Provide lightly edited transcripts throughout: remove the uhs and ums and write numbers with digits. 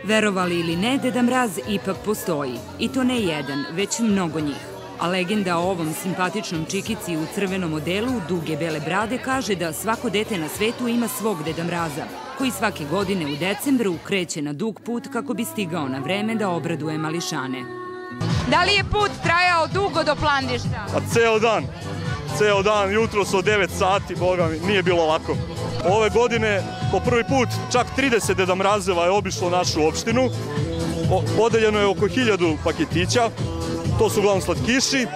Verovali ili ne, Deda Mraz ipak postoji. I to ne jedan, već mnogo njih. A legenda o ovom simpatičnom čikici u crvenom odelu, duge bele brade, kaže da svako dete na svetu ima svog Deda Mraza, koji svake godine u decembru kreće na dug put kako bi stigao na vreme da obraduje mališane. Da li je put trajao dugo do Plandišta? Ceo dan. Ceo dan, jutros od 9 sati, boga mi, nije bilo lako. Ove godine, po prvi put, čak 30 Deda Mrazeva je obišlo našu opštinu. Podeljeno je oko 1000 paketića. To su uglavnom slatkiši.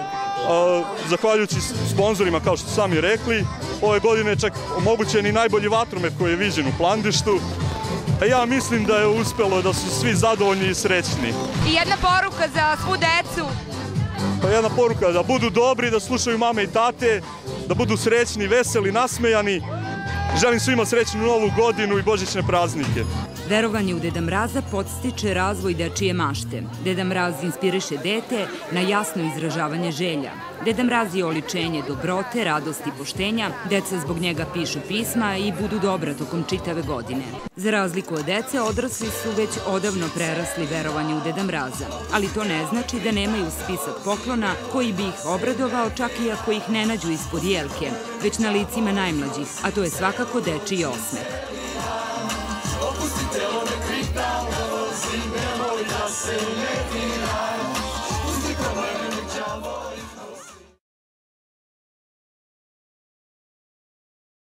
Zahvaljujući sponzorima, kao što sami rekli, ove godine je čak omogućen i najbolji vatromet koji je viđen u Plandištu. Ja mislim da je uspelo, da su svi zadovoljni i srećni. I jedna poruka za svu decu. Jedna poruka da budu dobri, da slušaju mame i tate, da budu srećni, veseli, nasmejani. Želim svima srećnu novu godinu i božićne praznike. Verovanje u Deda Mraza podstiče razvoj dečije mašte. Deda Mraz inspiriše dete na jasno izražavanje želja. Deda Mraz je oličenje dobrote, radosti i poštenja. Deca zbog njega pišu pisma i budu dobra tokom čitave godine. Za razliku od dece, odrasli su već odavno prerasli verovanje u Deda Mraza. Ali to ne znači da nemaju spisak poklona koji bi ih obradovao čak i ako ih ne nađu ispod jelke, već na licima najmlađih, a to je svakako dečiji osmeh. Opustite one kripta, vozi, nemoj da se ne